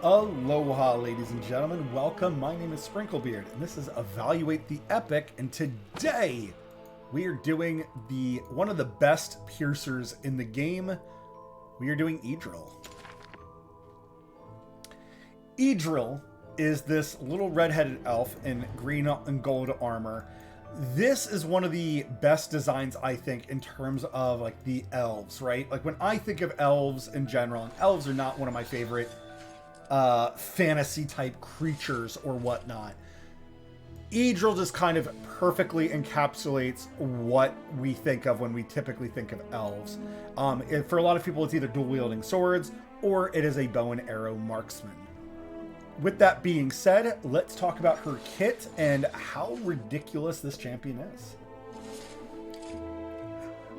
Aloha, ladies and gentlemen. Welcome. My name is Sprinklebeard, and this is Evaluate the Epic. And today, we are doing one of the best piercers in the game. We are doing Idril. Idril is this little red-headed elf in green and gold armor. This is one of the best designs, I think, in terms of like the elves, right? Like when I think of elves in general, and elves are not one of my favorite fantasy type creatures or whatnot. Idril just kind of perfectly encapsulates what we think of when we typically think of elves. For a lot of people, it's either dual wielding swords or it is a bow and arrow marksman. With that being said, let's talk about her kit and how ridiculous this champion is.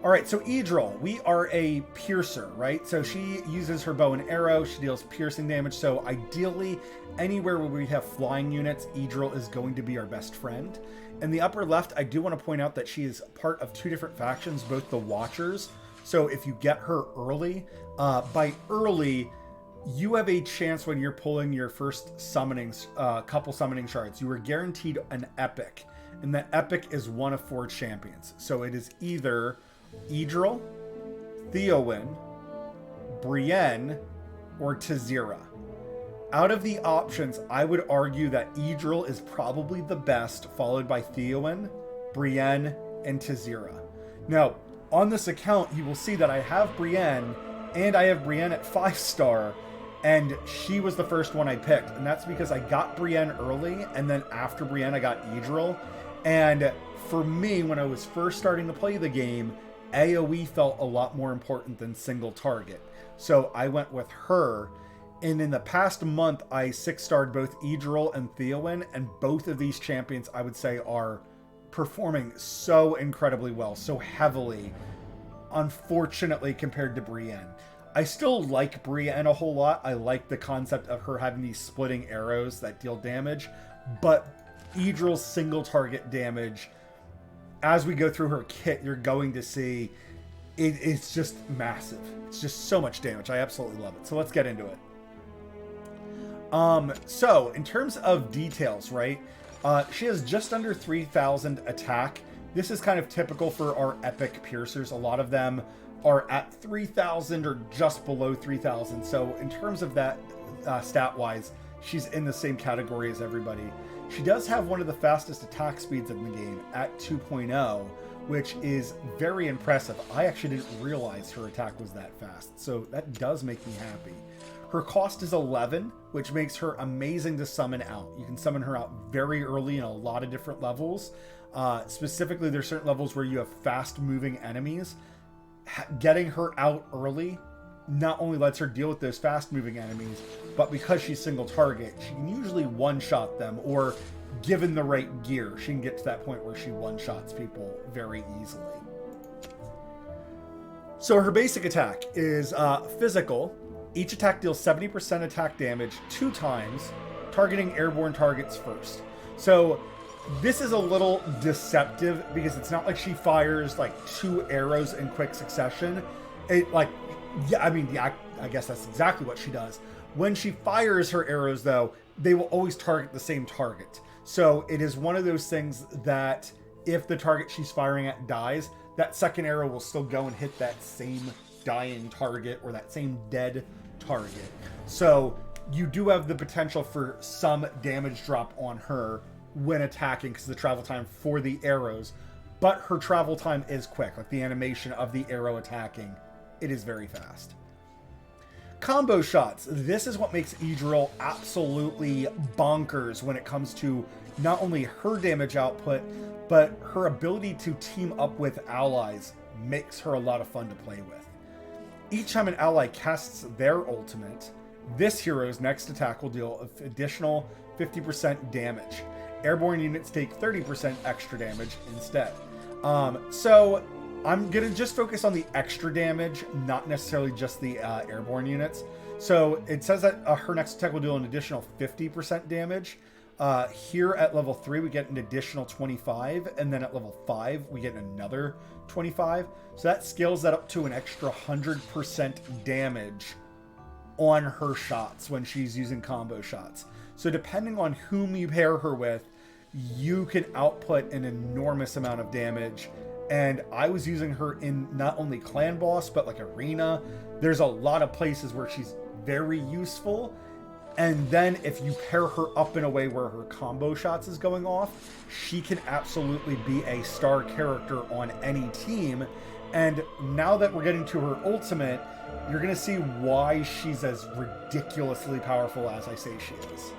All right, so Idril, we are a piercer, right? So she uses her bow and arrow. She deals piercing damage. So ideally, anywhere where we have flying units, Idril is going to be our best friend. In the upper left, I do want to point out that she is part of two different factions, both the Watchers. So if you get her early, by early, you have a chance when you're pulling your first summonings, couple summoning shards. You are guaranteed an epic, and that epic is one of 4 champions. So it is either Idril, Theowyn, Brienne, or Tazira. Out of the options, I would argue that Idril is probably the best, followed by Theowyn, Brienne, and Tazira. Now, on this account, you will see that I have Brienne, and I have Brienne at 5-star, and she was the first one I picked. And that's because I got Brienne early, and then after Brienne, I got Idril. And for me, when I was first starting to play the game, AoE felt a lot more important than single target. So I went with her. And in the past month, I 6-starred both Idril and Theowyn, and both of these champions, I would say, are performing so incredibly well, so heavily, unfortunately, compared to Brienne. I still like Brienne a whole lot. I like the concept of her having these splitting arrows that deal damage, but Idril's single target damage, as we go through her kit, you're going to see it's just massive. It's just so much damage. I absolutely love it. So let's get into it. So in terms of details, right? She has just under 3,000 attack. This is kind of typical for our epic piercers. A lot of them are at 3,000 or just below 3,000. So in terms of that stat-wise, she's in the same category as everybody. She does have one of the fastest attack speeds in the game at 2.0, which is very impressive. I actually didn't realize her attack was that fast, so that does make me happy. Her cost is 11, which makes her amazing to summon out. You can summon her out very early in a lot of different levels. Specifically, there's certain levels where you have fast-moving enemies. Getting her out early not only lets her deal with those fast-moving enemies, but because she's single target, she can usually one-shot them, or given the right gear, she can get to that point where she one-shots people very easily. So her basic attack is physical. Each attack deals 70% attack damage 2 times, targeting airborne targets first. So this is a little deceptive because it's not like she fires like 2 arrows in quick succession. I guess that's exactly what she does. When she fires her arrows, though, they will always target the same target. So it is one of those things that if the target she's firing at dies, that second arrow will still go and hit that same dying target or that same dead target. So you do have the potential for some damage drop on her when attacking because of the travel time for the arrows, but her travel time is quick. Like the animation of the arrow attacking, it is very fast. Combo shots. This is what makes Idril absolutely bonkers when it comes to not only her damage output, but her ability to team up with allies makes her a lot of fun to play with. Each time an ally casts their ultimate, this hero's next attack will deal additional 50% damage. Airborne units take 30% extra damage instead. So I'm going to just focus on the extra damage, not necessarily just the airborne units. So it says that her next attack will deal an additional 50% damage. Here at level 3, we get an additional 25, and then at level 5, we get another 25. So that scales that up to an extra 100% damage on her shots when she's using combo shots. So depending on whom you pair her with, you can output an enormous amount of damage. And I was using her in not only clan boss, but like arena. There's a lot of places where she's very useful. And then if you pair her up in a way where her combo shots is going off, she can absolutely be a star character on any team. And now that we're getting to her ultimate, you're going to see why she's as ridiculously powerful as I say she is.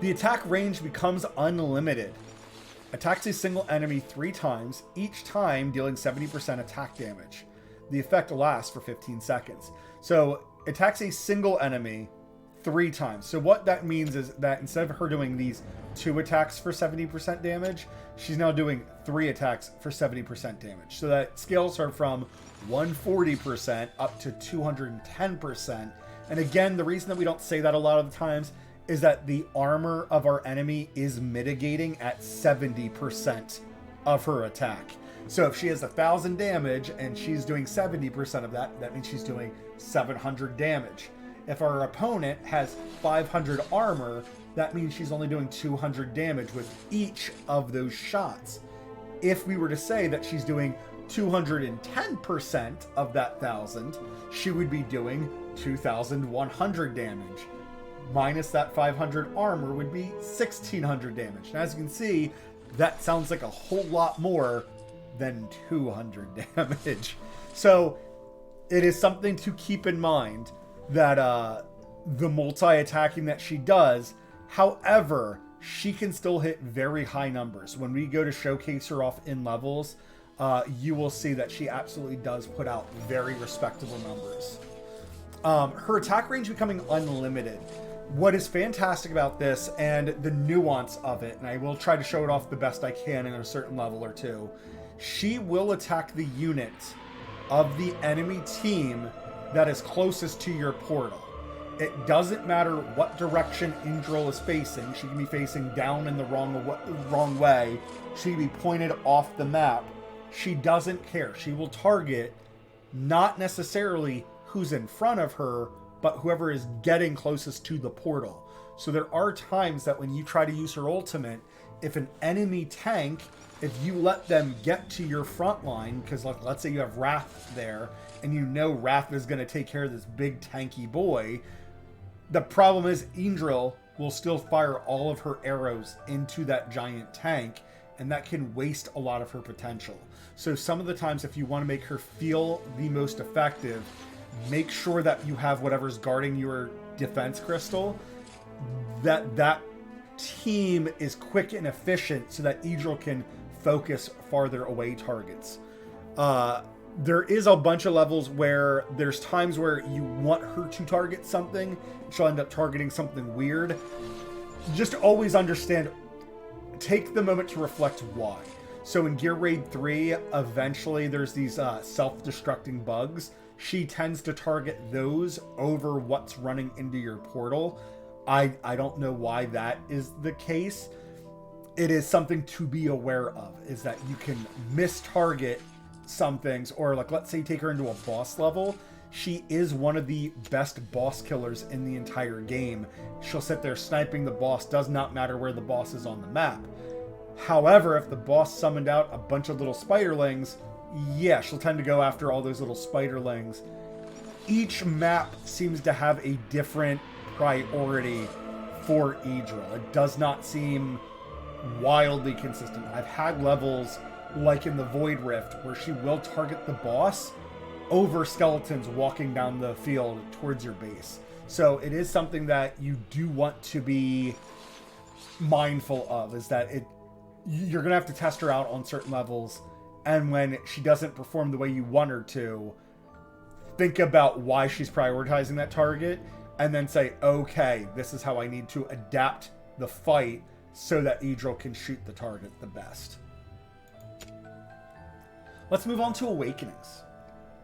The attack range becomes unlimited. Attacks a single enemy 3 times, each time dealing 70% attack damage. The effect lasts for 15 seconds. So attacks a single enemy 3 times. So what that means is that instead of her doing these 2 attacks for 70% damage, she's now doing 3 attacks for 70% damage. So that scales her from 140% up to 210%. And again, the reason that we don't say that a lot of the times is that the armor of our enemy is mitigating at 70% of her attack. So if she has 1,000 damage and she's doing 70% of that, that means she's doing 700 damage. If our opponent has 500 armor, that means she's only doing 200 damage with each of those shots. If we were to say that she's doing 210% of that 1,000, she would be doing 2,100 damage. Minus that 500 armor would be 1,600 damage. And as you can see, that sounds like a whole lot more than 200 damage. So it is something to keep in mind that the multi-attacking that she does, however, she can still hit very high numbers. When we go to showcase her off in levels, you will see that she absolutely does put out very respectable numbers. Her attack range becoming unlimited. What is fantastic about this and the nuance of it, and I will try to show it off the best I can in a certain level or two, she will attack the unit of the enemy team that is closest to your portal. It doesn't matter what direction Idril is facing. She can be facing down in the wrong way. She can be pointed off the map. She doesn't care. She will target not necessarily who's in front of her, but whoever is getting closest to the portal. So there are times that when you try to use her ultimate, if an enemy tank, if you let them get to your front line, because let's say you have Wrath there, and you know Wrath is going to take care of this big tanky boy, the problem is Idril will still fire all of her arrows into that giant tank, and that can waste a lot of her potential. So some of the times, if you want to make her feel the most effective, make sure that you have whatever's guarding your defense crystal, that team is quick and efficient so that Idril can focus farther away targets. There is a bunch of levels where there's times where you want her to target something, she'll end up targeting something weird. Just always understand, take the moment to reflect why. So in Gear Raid 3, eventually there's these self-destructing bugs. She tends to target those over what's running into your portal. I don't know why that is the case. It is something to be aware of, is that you can miss-target some things, or like let's say you take her into a boss level. She is one of the best boss killers in the entire game. She'll sit there sniping the boss, does not matter where the boss is on the map. However, if the boss summoned out a bunch of little spiderlings, yeah, she'll tend to go after all those little spiderlings. Each map seems to have a different priority for Idril. It does not seem wildly consistent. I've had levels like in the Void Rift where she will target the boss over skeletons walking down the field towards your base. So it is something that you do want to be mindful of, is that you're going to have to test her out on certain levels, and when she doesn't perform the way you want her to, think about why she's prioritizing that target, and then say, okay, this is how I need to adapt the fight so that Idril can shoot the target the best. Let's move on to Awakenings.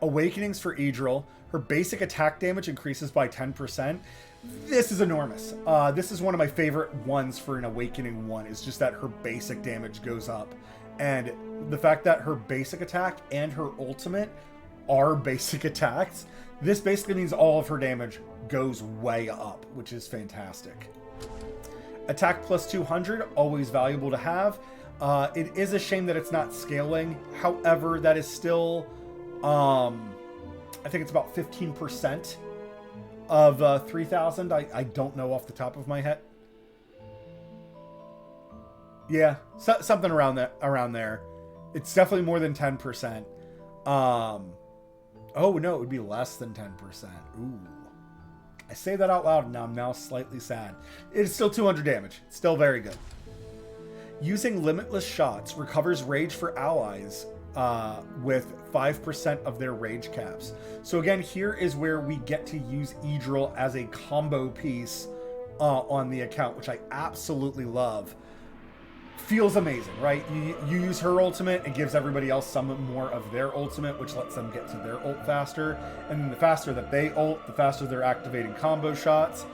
Awakenings for Idril. Her basic attack damage increases by 10%. This is enormous. This is one of my favorite ones for an Awakening 1, is just that her basic damage goes up. And the fact that her basic attack and her ultimate are basic attacks This basically means all of her damage goes way up, which is fantastic. Attack plus 200, always valuable to have. It is a shame that it's not scaling. However, that is still, I think it's about 15% of 3,000. I don't know off the top of my head. Yeah, something around there. It's definitely more than 10%. Oh no, it would be less than 10%. Ooh. I say that out loud and I'm now slightly sad. It's still 200 damage. It's still very good. Using limitless shots recovers rage for allies with 5% of their rage caps. So again, here is where we get to use Idril as a combo piece on the account, which I absolutely love. Feels amazing, right? You use her ultimate, it gives everybody else some more of their ultimate, which lets them get to their ult faster. And then the faster that they ult, the faster they're activating combo shots.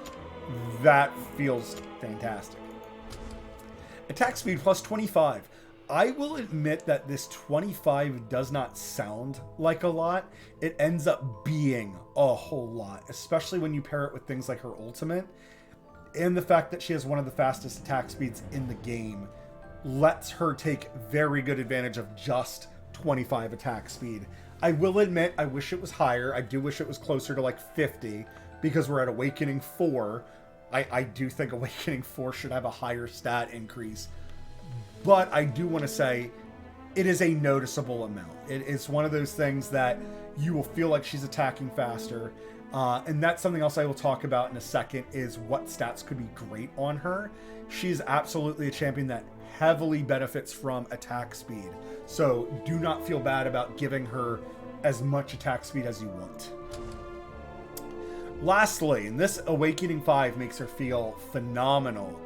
That feels fantastic. Attack speed plus 25. I will admit that this 25 does not sound like a lot. It ends up being a whole lot, especially when you pair it with things like her ultimate. And the fact that she has one of the fastest attack speeds in the game lets her take very good advantage of just 25 attack speed. I will admit, I wish it was higher. I do wish it was closer to like 50 because we're at Awakening 4. I do think Awakening 4 should have a higher stat increase. But I do want to say it is a noticeable amount. It is one of those things that you will feel like she's attacking faster. And that's something else I will talk about in a second, is what stats could be great on her. She's absolutely a champion that heavily benefits from attack speed. So do not feel bad about giving her as much attack speed as you want. Lastly, and this Awakening 5 makes her feel phenomenal.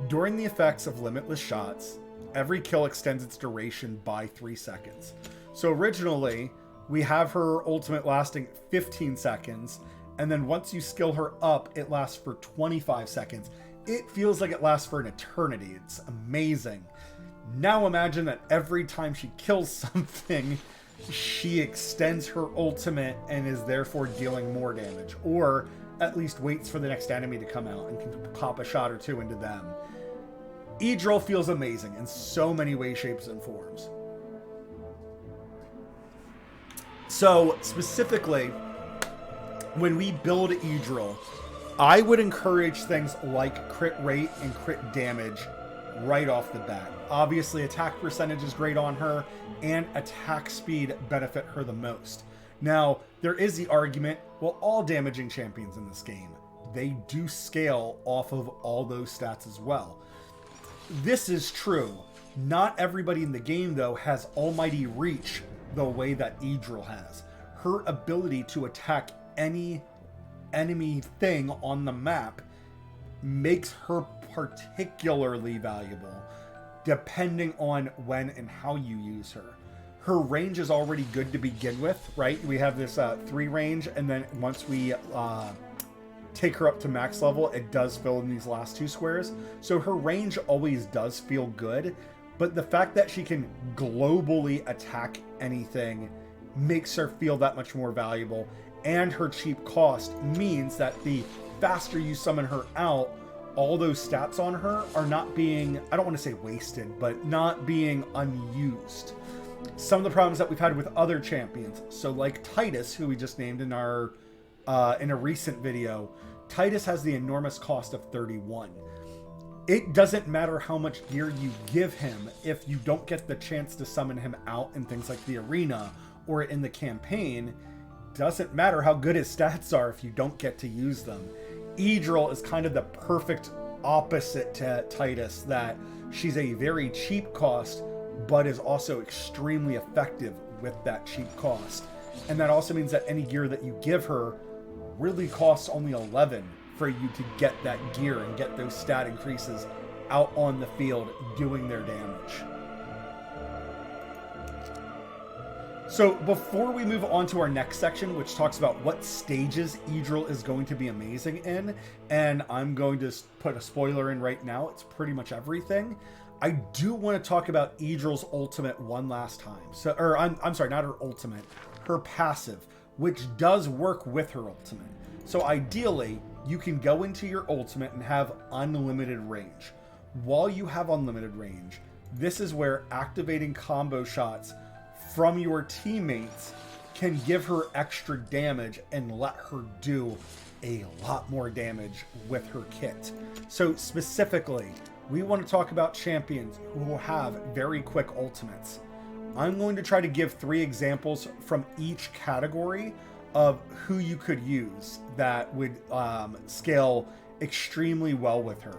During the effects of limitless shots, every kill extends its duration by 3 seconds. So originally, we have her ultimate lasting 15 seconds, and then once you skill her up, it lasts for 25 seconds. It feels like it lasts for an eternity. It's amazing. Now imagine that every time she kills something, she extends her ultimate and is therefore dealing more damage, or at least waits for the next enemy to come out and can pop a shot or two into them. Idril feels amazing in so many ways, shapes, and forms. So specifically, when we build Idril, I would encourage things like crit rate and crit damage right off the bat. Obviously, attack percentage is great on her, and attack speed benefit her the most. Now, there is the argument, well, all damaging champions in this game, they do scale off of all those stats as well. This is true. Not everybody in the game, though, has almighty reach the way that Idril has. Her ability to attack any enemy thing on the map makes her particularly valuable depending on when and how you use her. Her range is already good to begin with, right? We have this 3 range, and then once we take her up to max level, it does fill in these last 2 squares. So her range always does feel good, but the fact that she can globally attack anything makes her feel that much more valuable, and her cheap cost means that the faster you summon her out, all those stats on her are not being, I don't want to say wasted, but not being unused. Some of the problems that we've had with other champions, so like Titus, who we just named in our in a recent video, Titus has the enormous cost of 31. It doesn't matter how much gear you give him if you don't get the chance to summon him out in things like the arena or in the campaign. Doesn't matter how good his stats are if you don't get to use them. Idril is kind of the perfect opposite to Titus, that she's a very cheap cost, but is also extremely effective with that cheap cost. And that also means that any gear that you give her really costs only 11 for you to get that gear and get those stat increases out on the field doing their damage. So before we move on to our next section, which talks about what stages Idril is going to be amazing in, and I'm going to put a spoiler in right now, it's pretty much everything, I do want to talk about Idril's ultimate one last time. So, or I'm sorry, not her ultimate, her passive. which does work with her ultimate. So ideally, you can go into your ultimate and have unlimited range. While you have unlimited range, this is where activating combo shots from your teammates can give her extra damage and let her do a lot more damage with her kit. So specifically, we want to talk about champions who have very quick ultimates. I'm going to try to give 3 examples from each category of who you could use that would scale extremely well with her.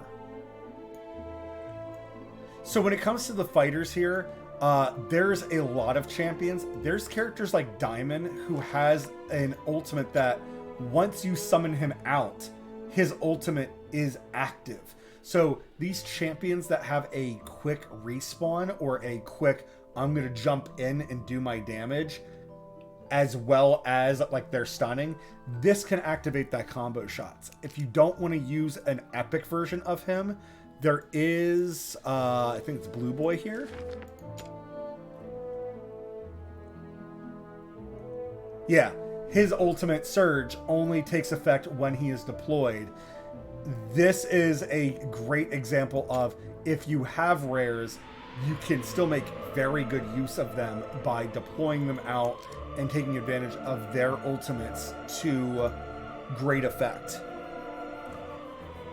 So when it comes to the fighters here, there's a lot of champions. There's characters like Diamond, who has an ultimate that once you summon him out, his ultimate is active. So these champions that have a quick respawn or a quick, I'm going to jump in and do my damage, as well as like their stunning, this can activate that combo shots. If you don't want to use an epic version of him, there is, I think it's Blue Boy here. Yeah, his ultimate surge only takes effect when he is deployed. This is a great example of, if you have rares, you can still make very good use of them by deploying them out and taking advantage of their ultimates to great effect.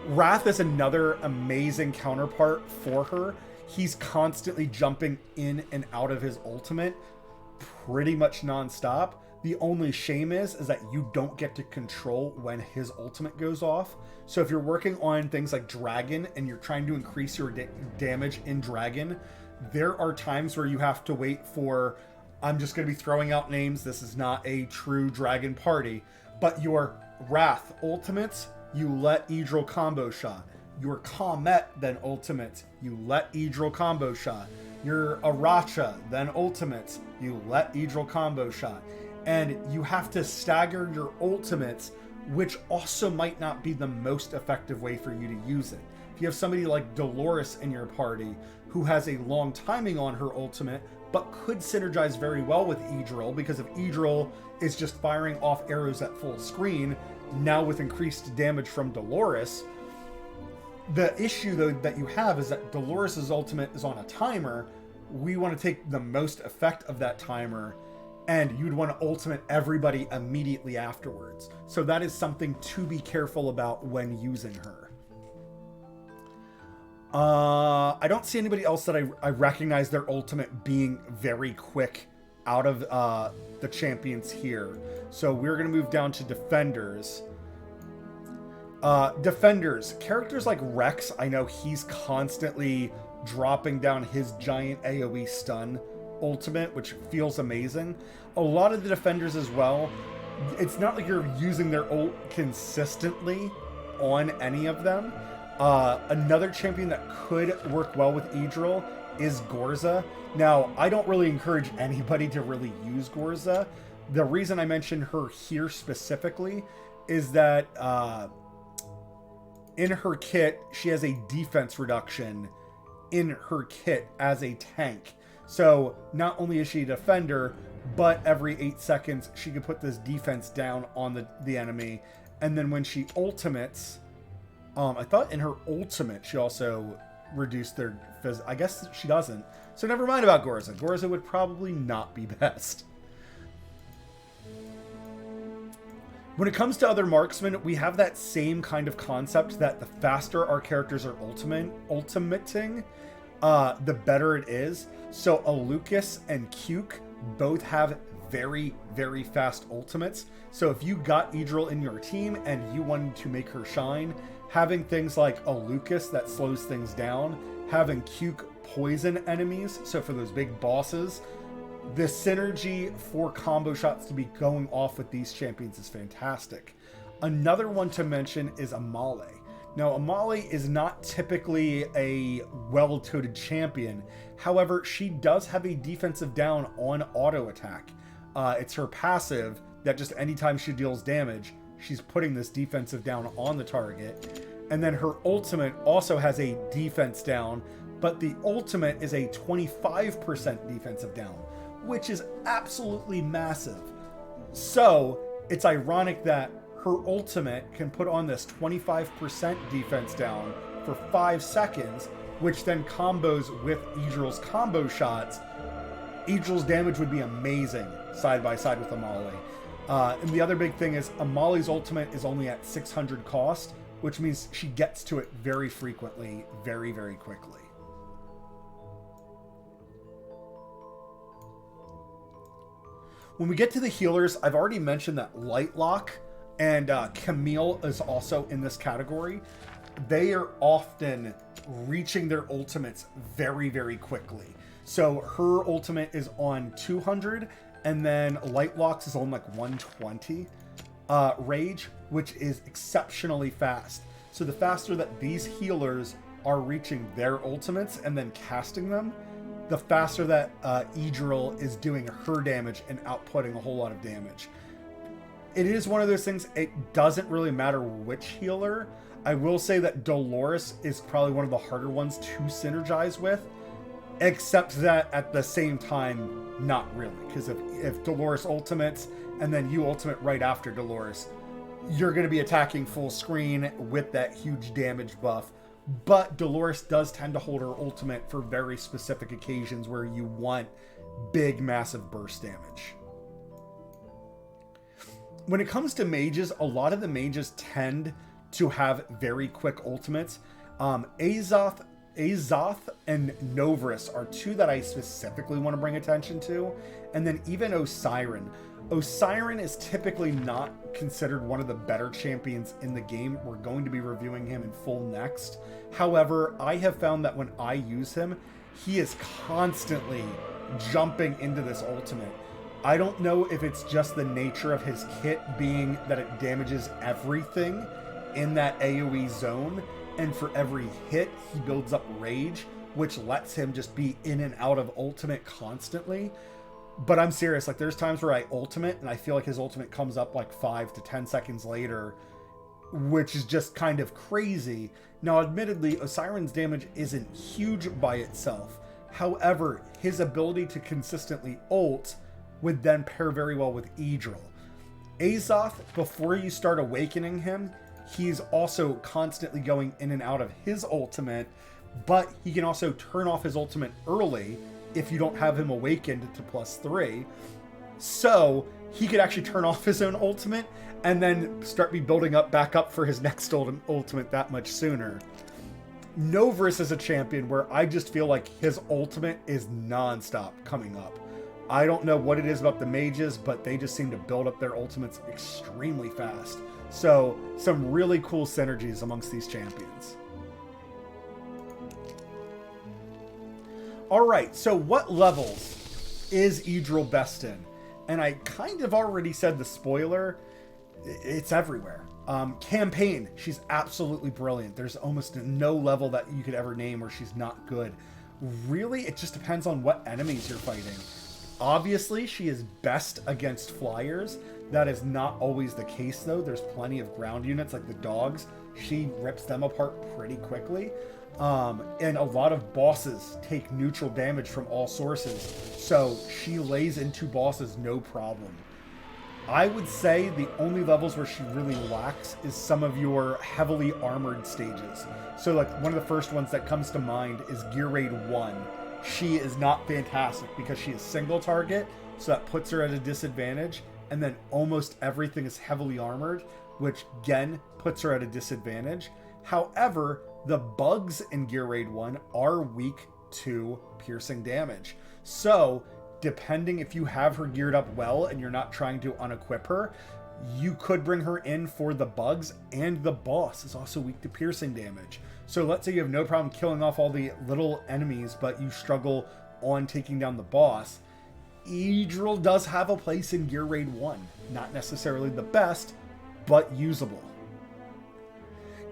Wrath is another amazing counterpart for her. He's constantly jumping in and out of his ultimate pretty much nonstop. The only shame is that you don't get to control when his ultimate goes off. So if you're working on things like Dragon and you're trying to increase your damage in Dragon, there are times where you have to wait for, I'm just going to be throwing out names, this is not a true Dragon party, but your Wrath ultimates, you let Idril combo shot. Your Comet then ultimates, you let Idril combo shot. Your Aracha then ultimates, you let Idril combo shot. And you have to stagger your ultimates, which also might not be the most effective way for you to use it. If you have somebody like Dolores in your party who has a long timing on her ultimate, but could synergize very well with Idril, because if Idril is just firing off arrows at full screen, now with increased damage from Dolores, the issue though that you have is that Dolores' ultimate is on a timer. We want to take the most effect of that timer, and you'd want to ultimate everybody immediately afterwards. So that is something to be careful about when using her. I don't see anybody else that I recognize their ultimate being very quick out of the champions here. So we're going to move down to defenders. Defenders, characters like Rex, I know he's constantly dropping down his giant AoE stun ultimate, which feels amazing. A lot of the defenders as well, it's not like you're using their ult consistently on any of them. Another champion that could work well with Idril is Gorza. Now, I don't really encourage anybody to really use Gorza. The reason I mention her here specifically is that in her kit, she has a defense reduction in her kit as a tank. So not only is she a defender, but every 8 seconds she can put this defense down on the enemy. And then when she ultimates, I thought in her ultimate she also reduced their I guess she doesn't. So never mind about Gorza. Gorza would probably not be best. When it comes to other marksmen, we have that same kind of concept that the faster our characters are ultimating, the better it is. So Alucas and Cuke both have very, very fast ultimates. So if you got Idril in your team and you wanted to make her shine, having things like Alucas that slows things down, having Cuke poison enemies, so for those big bosses, the synergy for combo shots to be going off with these champions is fantastic. Another one to mention is Amale. Now, Amale is not typically a well-toted champion. However, she does have a defensive down on auto attack. It's her passive that just anytime she deals damage, she's putting this defensive down on the target. And then her ultimate also has a defense down, but the ultimate is a 25% defensive down, which is absolutely massive. So it's ironic that her ultimate can put on this 25% defense down for 5 seconds, which then combos with Idril's combo shots. Idril's damage would be amazing side by side with Amali. And the other big thing is Amali's ultimate is only at 600 cost, which means she gets to it very frequently, very, very quickly. When we get to the healers, I've already mentioned that Lightlock and Camille is also in this category. They are often reaching their ultimates very, very quickly. So her ultimate is on 200, and then Lightlock's is on like 120 rage, which is exceptionally fast. So the faster that these healers are reaching their ultimates and then casting them, the faster that Idril is doing her damage and outputting a whole lot of damage. It is one of those things, it doesn't really matter which healer. I will say that Dolores is probably one of the harder ones to synergize with, except that at the same time, not really. Because if Dolores ultimates and then you ultimate right after Dolores, you're going to be attacking full screen with that huge damage buff. But Dolores does tend to hold her ultimate for very specific occasions where you want big, massive burst damage. When it comes to mages, a lot of the mages tend to have very quick ultimates. Azoth and Novris are two that I specifically want to bring attention to. And then even Osiren. Osiren is typically not considered one of the better champions in the game. We're going to be reviewing him in full next. However, I have found that when I use him, he is constantly jumping into this ultimate. I don't know if it's just the nature of his kit being that it damages everything in that AoE zone, and for every hit he builds up rage, which lets him just be in and out of ultimate constantly. But I'm serious, like there's times where I ultimate and I feel like his ultimate comes up like 5 to 10 seconds later, which is just kind of crazy. Now admittedly, Osiren's damage isn't huge by itself. However, his ability to consistently ult would then pair very well with Idril. Azoth, before you start awakening him, he's also constantly going in and out of his ultimate, but he can also turn off his ultimate early if you don't have him awakened to +3. So he could actually turn off his own ultimate and then start building up back up for his next ultimate that much sooner. Novris is a champion where I just feel like his ultimate is non-stop coming up. I don't know what it is about the mages, but they just seem to build up their ultimates extremely fast. So some really cool synergies amongst these champions. All right, so what levels is Idril best in? And I kind of already said the spoiler. It's everywhere. Campaign, she's absolutely brilliant. There's almost no level that you could ever name where she's not good. Really, it just depends on what enemies you're fighting. Obviously, she is best against flyers. That is not always the case, though. There's plenty of ground units, like the dogs. She rips them apart pretty quickly. And a lot of bosses take neutral damage from all sources, so she lays into bosses no problem. I would say the only levels where she really lacks is some of your heavily armored stages. So like one of the first ones that comes to mind is Gear Raid 1. She is not fantastic because she is single target, so that puts her at a disadvantage, and then almost everything is heavily armored, which again puts her at a disadvantage. However, the bugs in Gear Raid 1 are weak to piercing damage. So, depending if you have her geared up well and you're not trying to unequip her, you could bring her in for the bugs, and the boss is also weak to piercing damage. So let's say you have no problem killing off all the little enemies, but you struggle on taking down the boss. Idril does have a place in Gear Raid 1. Not necessarily the best, but usable.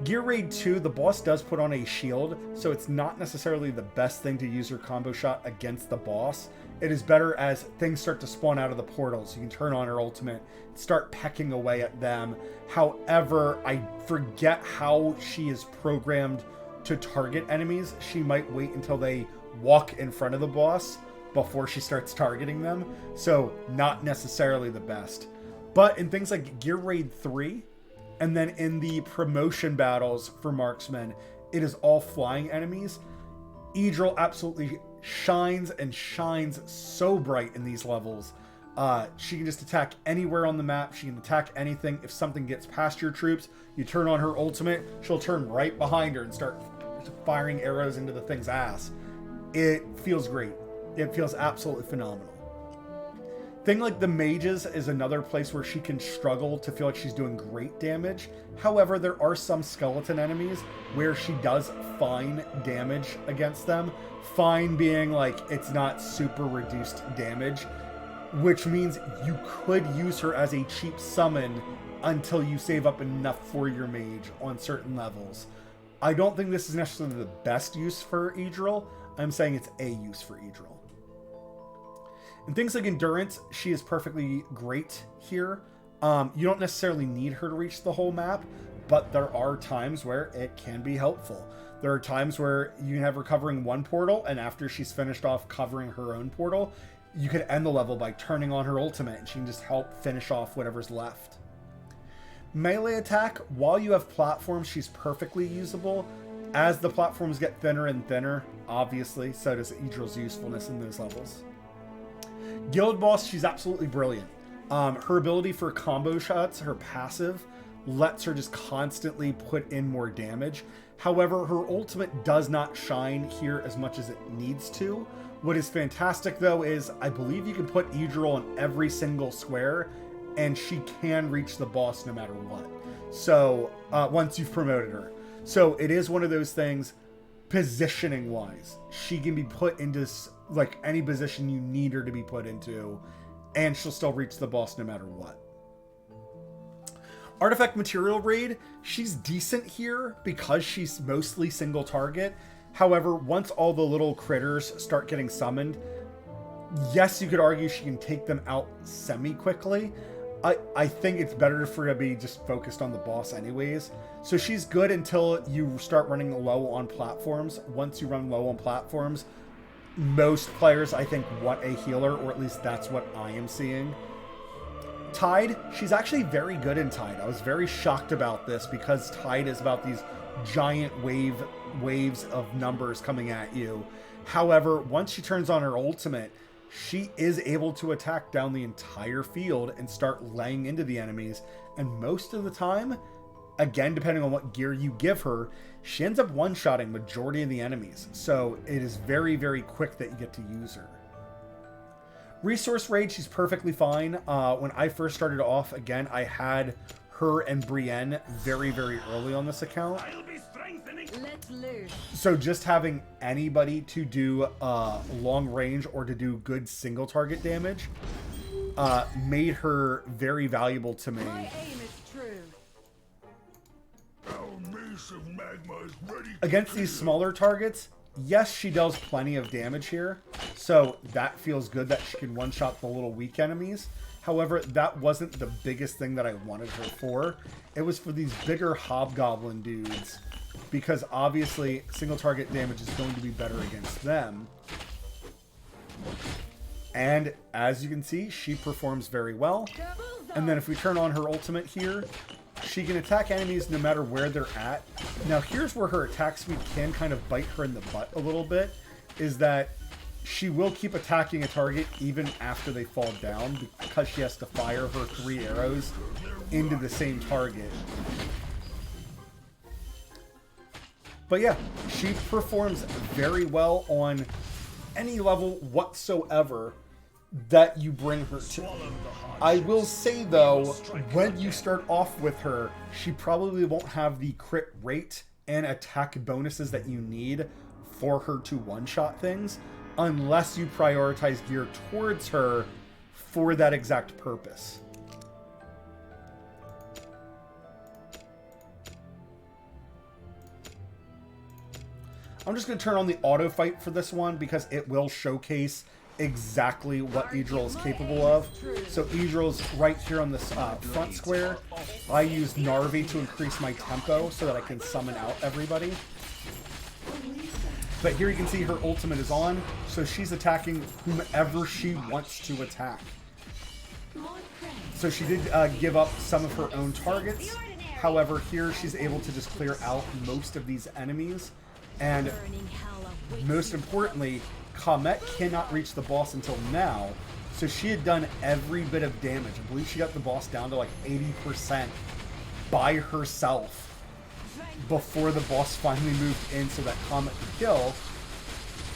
Gear Raid 2, the boss does put on a shield, so it's not necessarily the best thing to use your combo shot against the boss. It is better as things start to spawn out of the portals. You can turn on her ultimate, start pecking away at them. However, I forget how she is programmed to target enemies. She might wait until they walk in front of the boss before she starts targeting them, so not necessarily the best. But in things like Gear Raid 3, and then in the promotion battles for marksmen, it is all flying enemies. Idril absolutely shines and shines so bright in these levels. She can just attack anywhere on the map. She can attack anything. If something gets past your troops, you turn on her ultimate, she'll turn right behind her and start firing arrows into the thing's ass. It feels great. It feels absolutely phenomenal. Thing like the mages is another place where she can struggle to feel like she's doing great damage. However, there are some skeleton enemies where she does fine damage against them. Fine being like it's not super reduced damage, which means you could use her as a cheap summon until you save up enough for your mage on certain levels. I don't think this is necessarily the best use for Idril. I'm saying it's a use for Idril. In things like endurance, she is perfectly great here. You don't necessarily need her to reach the whole map, but there are times where it can be helpful. There are times where you can have her covering one portal, and after she's finished off covering her own portal, you could end the level by turning on her ultimate, and she can just help finish off whatever's left. Melee attack, while you have platforms, she's perfectly usable. As the platforms get thinner and thinner, obviously, so does Idril's usefulness in those levels. Guild Boss, she's absolutely brilliant. Her ability for combo shots, her passive, lets her just constantly put in more damage. However, her ultimate does not shine here as much as it needs to. What is fantastic, though, is I believe you can put Idril in every single square, and she can reach the boss no matter what. So, once you've promoted her. So, it is one of those things, positioning-wise. She can be put into like any position you need her to be put into, and she'll still reach the boss no matter what. Artifact Material Raid, she's decent here because she's mostly single target. However, once all the little critters start getting summoned, yes, you could argue she can take them out semi-quickly. I think it's better for her to be just focused on the boss anyways. So she's good until you start running low on platforms. Once you run low on platforms, most players, I think, want a healer, or at least that's what I am seeing. Tide, she's actually very good in Tide. I was very shocked about this because Tide is about these giant waves of numbers coming at you. However, once she turns on her ultimate, she is able to attack down the entire field and start laying into the enemies. And most of the time, again, depending on what gear you give her, she ends up one-shotting majority of the enemies. So it is very, very quick that you get to use her. Resource Raid, she's perfectly fine. When I first started off, again, I had her and Brienne very, very early on this account. Let's loose. So just having anybody to do long range or to do good single target damage made her very valuable to me. My aim is true. Against these smaller targets, yes, she does plenty of damage here, so that feels good that she can one-shot the little weak enemies. However, that wasn't the biggest thing that I wanted her for. It was for these bigger hobgoblin dudes, because obviously single target damage is going to be better against them. And as you can see, she performs very well. And then if we turn on her ultimate here, she can attack enemies no matter where they're at. Now here's where her attack speed can kind of bite her in the butt a little bit, is that she will keep attacking a target even after they fall down because she has to fire her 3 arrows into the same target. But yeah, she performs very well on any level whatsoever that you bring her to. I will say though, when you start off with her, she probably won't have the crit rate and attack bonuses that you need for her to one-shot things, unless you prioritize gear towards her for that exact purpose. I'm just going to turn on the auto fight for this one because it will showcase exactly what Idril is capable of. So Idril's right here on this front square. I use Narvi to increase my tempo so that I can summon out everybody. But here you can see her ultimate is on, so she's attacking whomever she wants to attack. So So she did give up some of her own targets. However, here she's able to just clear out most of these enemies. And most importantly, Comet cannot reach the boss until now. So she had done every bit of damage. I believe she got the boss down to like 80% by herself before the boss finally moved in so that Comet could kill.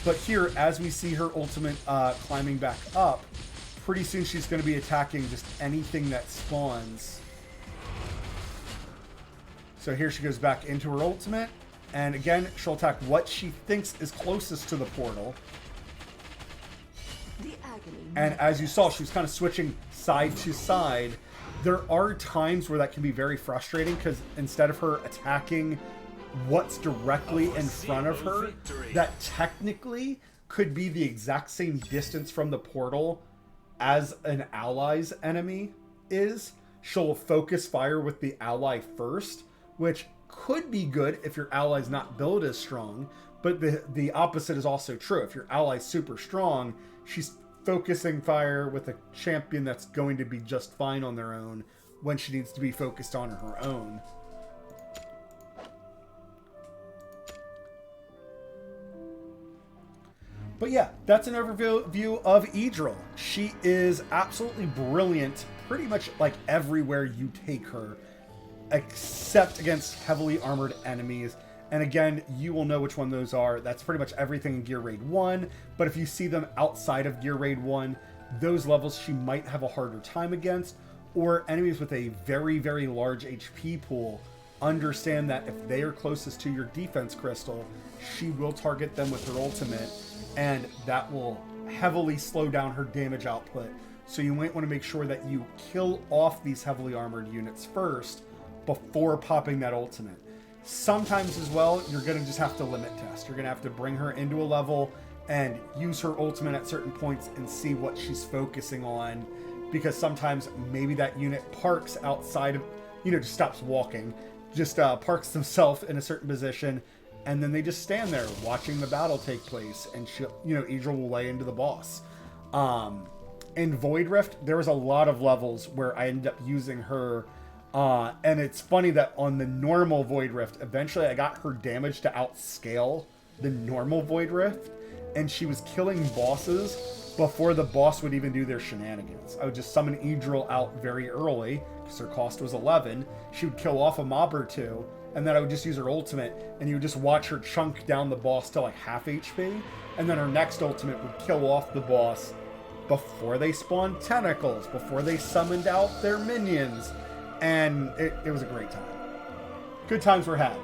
But here, as we see her ultimate climbing back up, pretty soon she's going to be attacking just anything that spawns. So here she goes back into her ultimate. And again, she'll attack what she thinks is closest to the portal. And as you saw, she was kind of switching side to side. There are times where that can be very frustrating because instead of her attacking what's directly in front of her, that technically could be the exact same distance from the portal as an ally's enemy is, she'll focus fire with the ally first, which could be good if your ally's not built as strong, but the opposite is also true. If your ally's super strong, she's focusing fire with a champion that's going to be just fine on their own when she needs to be focused on her own. But yeah, that's an overview of Idril. She is absolutely brilliant pretty much like everywhere you take her, except against heavily armored enemies. And again, you will know which one those are. That's pretty much everything in Gear Raid 1. But if you see them outside of Gear Raid 1, those levels she might have a harder time against. Or enemies with a very, very large HP pool. Understand that if they are closest to your defense crystal, she will target them with her ultimate. And that will heavily slow down her damage output. So you might want to make sure that you kill off these heavily armored units first before popping that ultimate. Sometimes as well, you're going to just have to limit test. You're going to have to bring her into a level and use her ultimate at certain points and see what she's focusing on. Because sometimes maybe that unit parks outside of, just stops walking, just parks themselves in a certain position, and then they just stand there watching the battle take place, and Idril will lay into the boss. In Void Rift, there was a lot of levels where I ended up using her. And it's funny that on the normal Void Rift, eventually I got her damage to outscale the normal Void Rift, and she was killing bosses before the boss would even do their shenanigans. I would just summon Idril out very early, because her cost was 11. She would kill off a mob or two, and then I would just use her ultimate, and you would just watch her chunk down the boss to like half HP, and then her next ultimate would kill off the boss before they spawned tentacles, before they summoned out their minions. And it was a great time. Good times were had.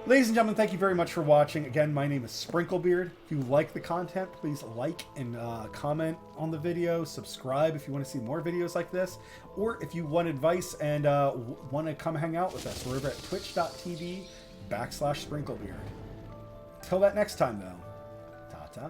Ladies and gentlemen, thank you very much for watching. Again, my name is Sprinklebeard. If you like the content, please like and comment on the video. Subscribe if you want to see more videos like this. Or if you want advice and want to come hang out with us, we're over at twitch.tv/Sprinklebeard. Till that next time, though. Ta-ta.